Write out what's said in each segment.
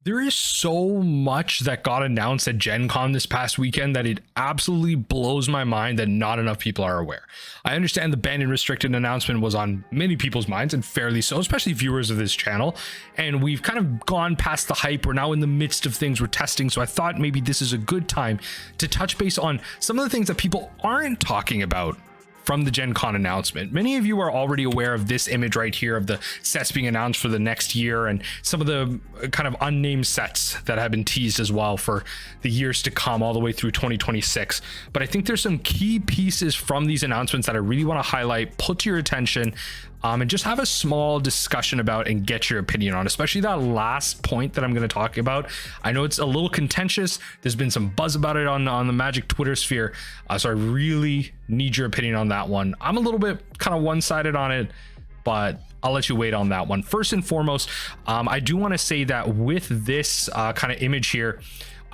There is so much that got announced at GenCon this past weekend that it absolutely blows my mind that not enough people are aware. I understand the banned and restricted announcement was on many people's minds, and fairly so, especially viewers of this channel. And we've kind of gone past the hype. We're now in the midst of things we're testing. So I thought maybe this is a good time to touch base on some of the things that people aren't talking about from the Gen Con announcement. Many of you are already aware of this image right here of the sets being announced for the next year and some of the kind of unnamed sets that have been teased as well for the years to come all the way through 2026. But I think there's some key pieces from these announcements that I really want to highlight, put to your attention, and just have a small discussion about and get your opinion on, especially that last point that I'm going to talk about. I know it's a little contentious. There's been some buzz about it on the Magic Twitter sphere. So I really need your opinion on that one. I'm a little bit kind of one-sided on it, but I'll let you wait on that one. First and foremost, I do want to say that with this kind of image here,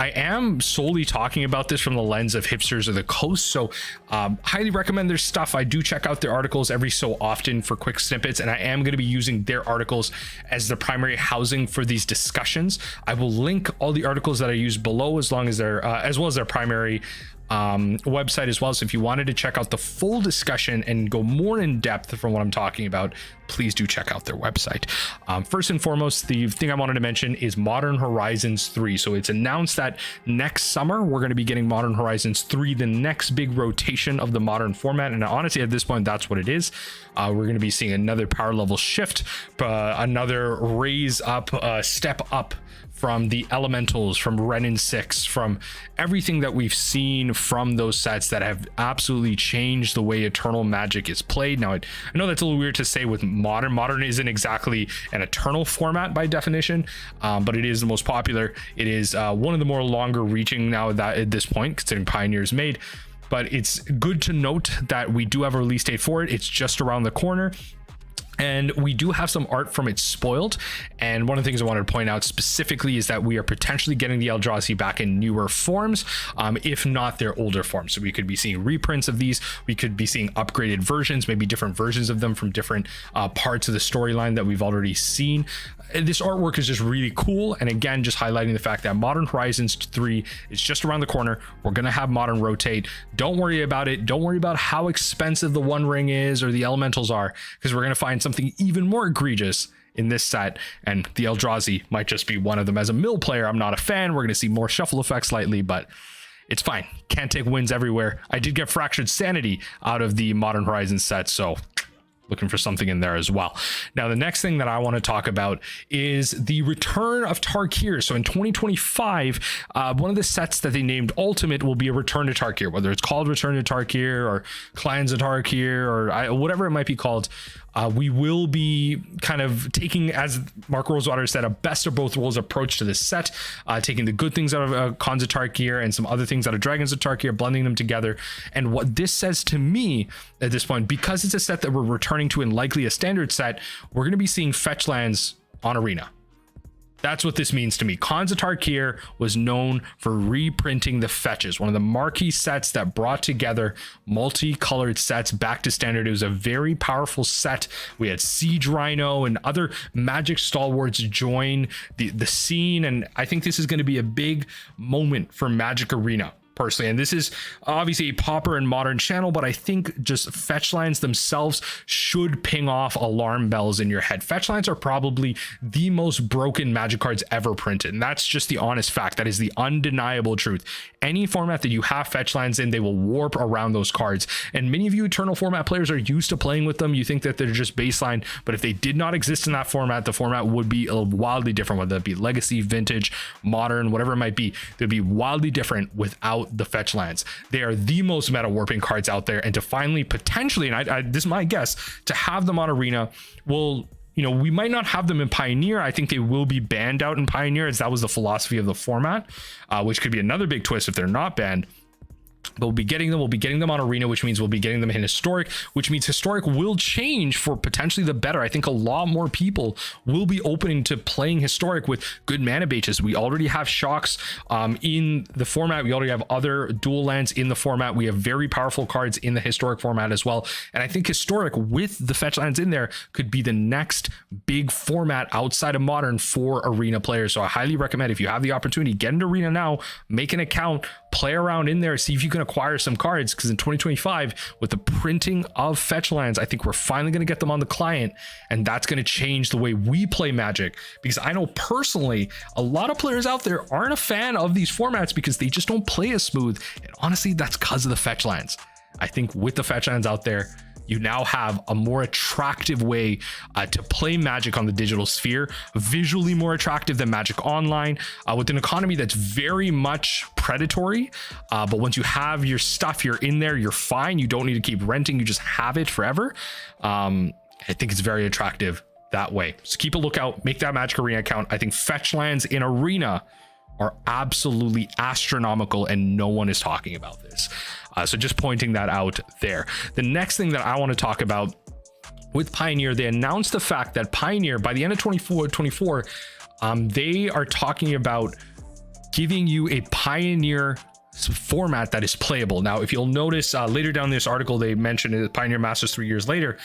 I am solely talking about this from the lens of hipsters of the coast. So highly recommend their stuff. I do check out their articles every so often for quick snippets, and I am going to be using their articles as the primary housing for these discussions. I will link all the articles that I use below as long as they're as well as their primary website as well. So if you wanted to check out the full discussion and go more in depth from what I'm talking about, please do check out their website. First and foremost, the thing I wanted to mention is Modern Horizons 3. So it's announced that next summer we're going to be getting Modern Horizons 3, the next big rotation of the modern format. And honestly, at this point, that's what it is. We're going to be seeing another power level shift, another raise up, step up from the elementals, from Renin 6, from everything that we've seen from those sets that have absolutely changed the way Eternal Magic is played. Now, I know that's a little weird to say with Modern. Modern isn't exactly an Eternal format by definition, but it is the most popular. It is one of the more longer reaching now at this point, considering Pioneer's made. But it's good to note that we do have a release date for it. It's just around the corner. And we do have some art from it spoiled. And one of the things I wanted to point out specifically is that we are potentially getting the Eldrazi back in newer forms, if not their older forms. So we could be seeing reprints of these. We could be seeing upgraded versions, maybe different versions of them from different parts of the storyline that we've already seen. This artwork is just really cool. And again, just highlighting the fact that Modern Horizons 3 is just around the corner. We're going to have Modern rotate. Don't worry about it. Don't worry about how expensive the One Ring is or the elementals are, because we're going to find something even more egregious in this set, and the Eldrazi might just be one of them. As a mill player, I'm not a fan. We're going to see more shuffle effects slightly, but it's fine. Can't take wins everywhere. I did get Fractured Sanity out of the Modern Horizons set, so looking for something in there as well. Now, the next thing that I want to talk about is the return of Tarkir. So in 2025, one of the sets that they named Ultimate will be a Return to Tarkir, whether it's called Return to Tarkir or Clans of Tarkir or whatever it might be called. We will be kind of taking, as Mark Rosewater said, a best of both worlds approach to this set, taking the good things out of Khans of Tarkir and some other things out of Dragons of Tarkir, blending them together. And what this says to me at this point, because it's a set that we're returning to and likely a standard set, we're going to be seeing Fetchlands on Arena. That's what this means to me. Khans of Tarkir was known for reprinting the fetches, one of the marquee sets that brought together multicolored sets back to standard. It was a very powerful set. We had Siege Rhino and other Magic stalwarts join the scene, and I think this is going to be a big moment for Magic Arena, personally. And this is obviously a Pauper and Modern channel, but I think just Fetchlands themselves should ping off alarm bells in your head. Fetchlands are probably the most broken Magic cards ever printed, and that's just the honest fact. That is the undeniable truth. Any format that you have Fetchlands in, they will warp around those cards, and many of you Eternal format players are used to playing with them. You think that they're just baseline, but if they did not exist in that format, the format would be wildly different, whether it be Legacy, Vintage, Modern, whatever it might be. They'd be wildly different without the Fetchlands. They are the most meta warping cards out there, and to finally potentially, and this is my guess, to have them on Arena will, we might not have them in Pioneer. I think they will be banned out in Pioneer, as that was the philosophy of the format, which could be another big twist if they're not banned. but we'll be getting them on Arena, which means we'll be getting them in Historic, which means Historic will change for potentially the better. I think a lot more people will be opening to playing Historic with good mana bases. We already have Shocks in the format. We already have other dual lands in the format. We have very powerful cards in the Historic format as well. And I think Historic with the Fetchlands in there could be the next big format outside of Modern for Arena players. So I highly recommend, if you have the opportunity, get into Arena now, make an account, play around in there, see if you can acquire some cards, because in 2025 with the printing of Fetchlands, I think we're finally going to get them on the client, and that's going to change the way we play Magic, because I know personally a lot of players out there aren't a fan of these formats because they just don't play as smooth, and honestly that's because of the Fetchlands. I think with the Fetchlands out there, you now have a more attractive way to play Magic on the digital sphere, visually more attractive than Magic Online, with an economy that's very much predatory. But once you have your stuff, you're in there, you're fine. You don't need to keep renting. You just have it forever. I think it's very attractive that way. So keep a lookout, make that Magic Arena account. I think Fetchlands in Arena are absolutely astronomical, and no one is talking about this. So just pointing that out there. The next thing that I want to talk about with Pioneer, they announced the fact that Pioneer, by the end of 2024, they are talking about giving you a Pioneer format that is playable. Now, if you'll notice later down this article, they mentioned it, Pioneer Masters 3 years later,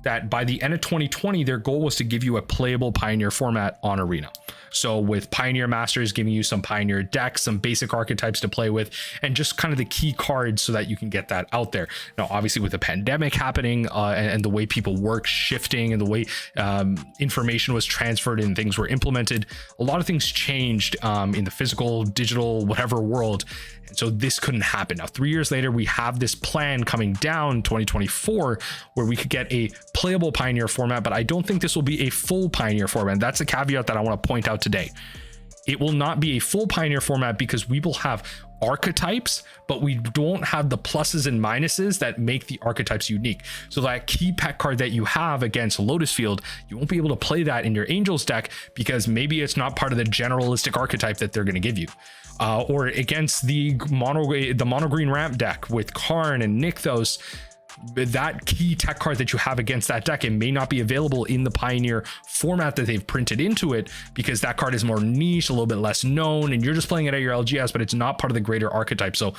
that by the end of 2020, their goal was to give you a playable Pioneer format on Arena. So with Pioneer Masters giving you some Pioneer decks, some basic archetypes to play with, and just kind of the key cards so that you can get that out there. Now, obviously with the pandemic happening and the way people work shifting and the way information was transferred and things were implemented, a lot of things changed in the physical, digital, whatever world. And so this couldn't happen. Now, 3 years later, we have this plan coming down 2024 where we could get a playable Pioneer format, but I don't think this will be a full Pioneer format. That's a caveat that I want to point out today. It will not be a full Pioneer format because we will have archetypes, but we don't have the pluses and minuses that make the archetypes unique. So that key pet card that you have against Lotus Field, you won't be able to play that in your Angels deck because maybe it's not part of the generalistic archetype that they're going to give you. Or against the mono green ramp deck with Karn and Nykthos, that key tech card that you have against that deck, it may not be available in the Pioneer format that they've printed into it because that card is more niche, a little bit less known, and you're just playing it at your LGS, but it's not part of the greater archetype. So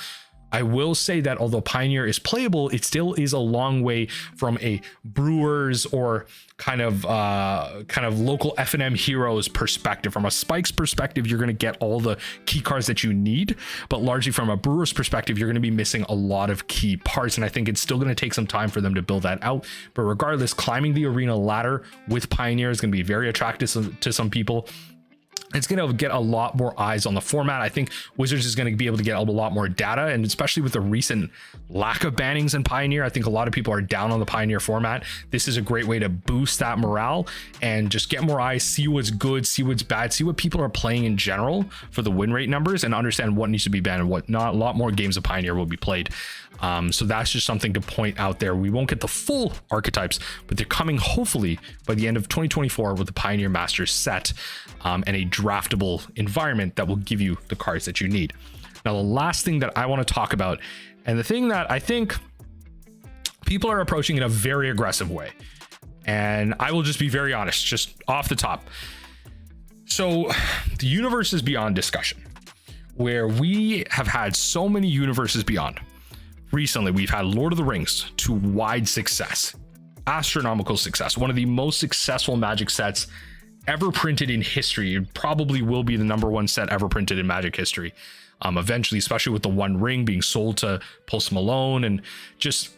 I will say that although Pioneer is playable, it still is a long way from a Brewers or kind of local FNM Heroes perspective. From a Spikes perspective, you're going to get all the key cards that you need, but largely from a Brewers perspective, you're going to be missing a lot of key parts, and I think it's still going to take some time for them to build that out. But regardless, climbing the Arena ladder with Pioneer is going to be very attractive to some people. It's going to get a lot more eyes on the format. I think Wizards is going to be able to get a lot more data, and especially with the recent lack of bannings in Pioneer, I think a lot of people are down on the Pioneer format. This is a great way to boost that morale and just get more eyes, see what's good, see what's bad, see what people are playing in general for the win rate numbers, and understand what needs to be banned and what not. A lot more games of Pioneer will be played. So that's just something to point out there. We won't get the full archetypes, but they're coming hopefully by the end of 2024 with the Pioneer Masters set and a draftable environment that will give you the cards that you need. Now, the last thing that I want to talk about, and the thing that I think people are approaching in a very aggressive way, and I will just be very honest, just off the top. So the universe is beyond discussion, where we have had so many universes beyond. Recently, we've had Lord of the Rings to wide success, astronomical success, one of the most successful Magic sets ever printed in history. It probably will be the #1 set ever printed in Magic history. Eventually, especially with the One Ring being sold to Post Malone and just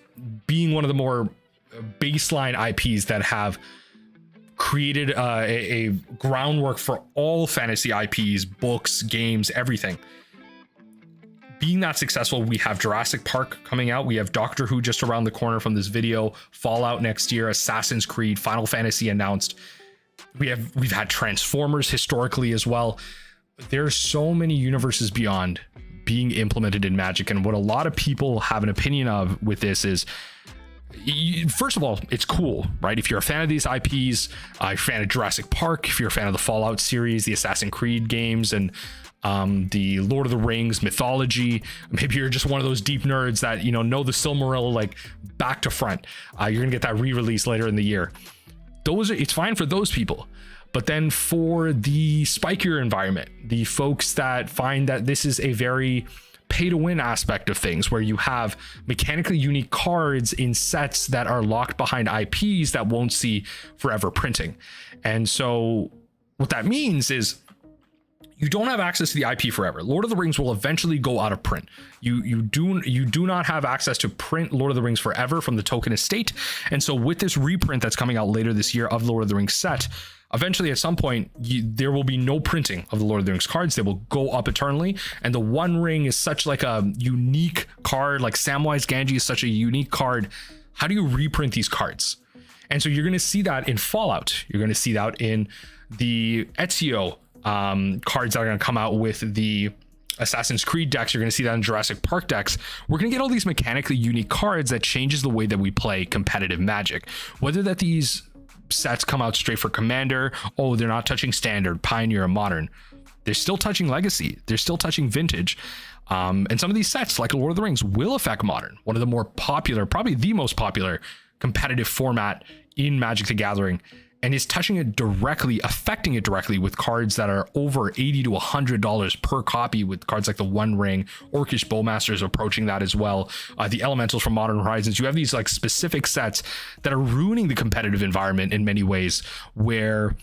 being one of the more baseline IPs that have created a groundwork for all fantasy IPs, books, games, everything. Being that successful, we have Jurassic Park coming out. We have Doctor Who just around the corner from this video, Fallout next year, Assassin's Creed, Final Fantasy announced. We've had Transformers historically as well. There's so many universes beyond being implemented in Magic, and what a lot of people have an opinion of with this is, first of all, it's cool, right? If you're a fan of these IPs, if you're a fan of Jurassic Park, if you're a fan of the Fallout series, the Assassin's Creed games, and the Lord of the Rings mythology. Maybe you're just one of those deep nerds that, you know the Silmaril like back to front. You're gonna get that re-release later in the year. It's fine for those people. But then for the spikier environment, the folks that find that this is a very pay to win aspect of things, where you have mechanically unique cards in sets that are locked behind IPs that won't see forever printing. And so what that means is you don't have access to the IP forever. Lord of the Rings will eventually go out of print. You do not have access to print Lord of the Rings forever from the token estate. And so with this reprint that's coming out later this year of Lord of the Rings set, eventually at some point there will be no printing of the Lord of the Rings cards. They will go up eternally. And the One Ring is such like a unique card, like Samwise Gamgee is such a unique card. How do you reprint these cards? And so you're going to see that in Fallout. You're going to see that in the Ezio cards that are going to come out with the Assassin's Creed decks. You're going to see that in Jurassic Park decks. We're going to get all these mechanically unique cards that changes the way that we play competitive Magic. Whether that these sets come out straight for Commander, oh, they're not touching Standard, Pioneer, or Modern. They're still touching Legacy. They're still touching Vintage. And some of these sets, like Lord of the Rings, will affect Modern. One of the more popular, probably the most popular competitive format in Magic the Gathering, and is touching it directly, affecting it directly with cards that are over $80 to $100 per copy, with cards like the One Ring, Orcish Bowmasters approaching that as well, the Elementals from Modern Horizons. You have these like specific sets that are ruining the competitive environment in many ways, where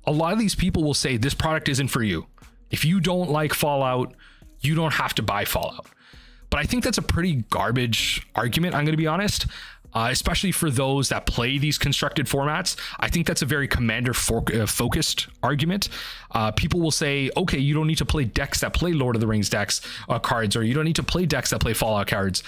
a lot of these people will say this product isn't for you. If you don't like Fallout, you don't have to buy Fallout. But I think that's a pretty garbage argument, I'm going to be honest. Especially for those that play these constructed formats. I think that's a very Commander focused argument. People will say, okay, you don't need to play decks that play Lord of the Rings decks cards, or you don't need to play decks that play Fallout cards.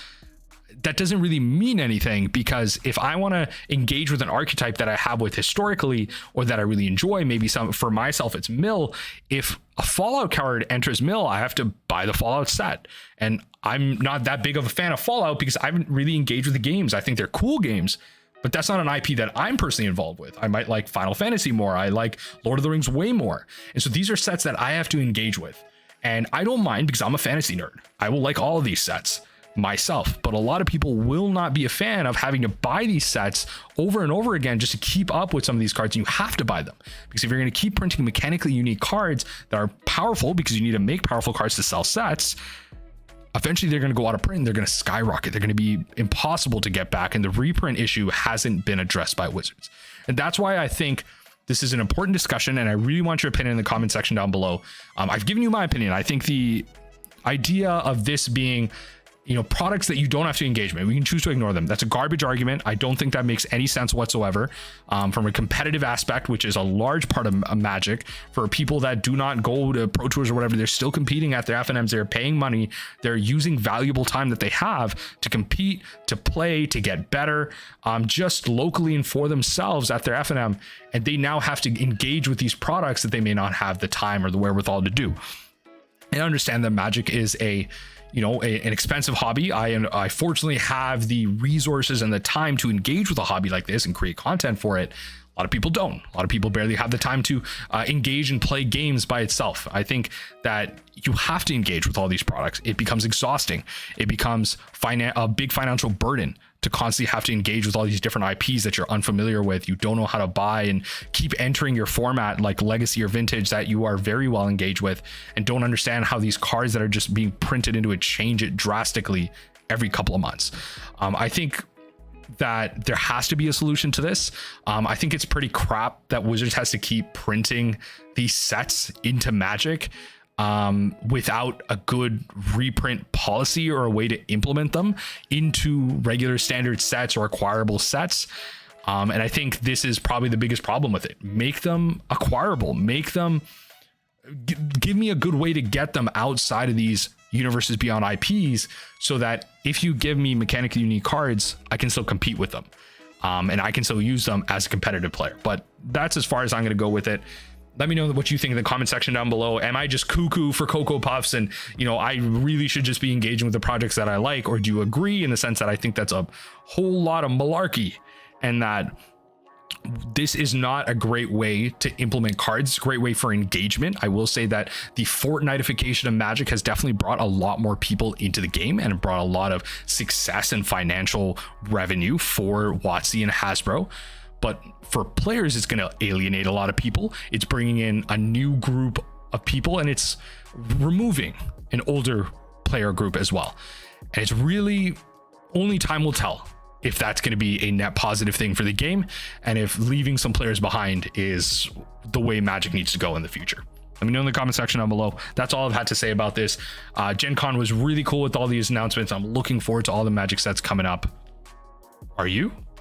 That doesn't really mean anything, because if I want to engage with an archetype that I have with historically, or that I really enjoy, maybe some for myself, it's Mill. If a Fallout card enters Mill, I have to buy the Fallout set. And I'm not that big of a fan of Fallout because I haven't really engaged with the games. I think they're cool games, but that's not an IP that I'm personally involved with. I might like Final Fantasy more. I like Lord of the Rings way more. And so these are sets that I have to engage with. And I don't mind, because I'm a fantasy nerd. I will like all of these sets myself, but a lot of people will not be a fan of having to buy these sets over and over again just to keep up with some of these cards. And you have to buy them, because if you're going to keep printing mechanically unique cards that are powerful, because you need to make powerful cards to sell sets, eventually they're going to go out of print and they're going to skyrocket. They're going to be impossible to get back, and the reprint issue hasn't been addressed by Wizards. And that's why I think this is an important discussion, and I really want your opinion in the comment section down below. I've given you my opinion. I think the idea of this being, products that you don't have to engage with, we can choose to ignore them. That's a garbage argument. I don't think that makes any sense whatsoever. From a competitive aspect, which is a large part of Magic, for people that do not go to Pro Tours or whatever, they're still competing at their FNMs. They're paying money. They're using valuable time that they have to compete, to play, to get better, just locally and for themselves at their FNM. And they now have to engage with these products that they may not have the time or the wherewithal to do. And I understand that Magic is an expensive hobby. I fortunately have the resources and the time to engage with a hobby like this and create content for it. A lot of people don't. A lot of people barely have the time to engage and play games by itself. I think that you have to engage with all these products. It becomes exhausting. It becomes a big financial burden to constantly have to engage with all these different IPs that you're unfamiliar with, you don't know how to buy, and keep entering your format like Legacy or Vintage that you are very well engaged with, and don't understand how these cards that are just being printed into it change it drastically every couple of months. I think that there has to be a solution to this. I think it's pretty crap that Wizards has to keep printing these sets into Magic without a good reprint policy or a way to implement them into regular standard sets or acquirable sets. And I think this is probably the biggest problem with it. Make them acquirable, give me a good way to get them outside of these universes beyond IPs, so that if you give me mechanically unique cards, I can still compete with them. And I can still use them as a competitive player. But that's as far as I'm going to go with it. Let me know what you think in the comment section down below. Am I just cuckoo for Cocoa Puffs and, I really should just be engaging with the projects that I like? Or do you agree in the sense that I think that's a whole lot of malarkey, and that this is not a great way to implement cards. It's a great way for engagement. I will say that the Fortnitification of Magic has definitely brought a lot more people into the game and brought a lot of success and financial revenue for WotC and Hasbro. But for players, it's going to alienate a lot of people. It's bringing in a new group of people, and it's removing an older player group as well. And it's really only time will tell if that's going to be a net positive thing for the game, and if leaving some players behind is the way Magic needs to go in the future. Let me know in the comment section down below. That's all I've had to say about this. GenCon was really cool with all these announcements. I'm looking forward to all the Magic sets coming up. Are you?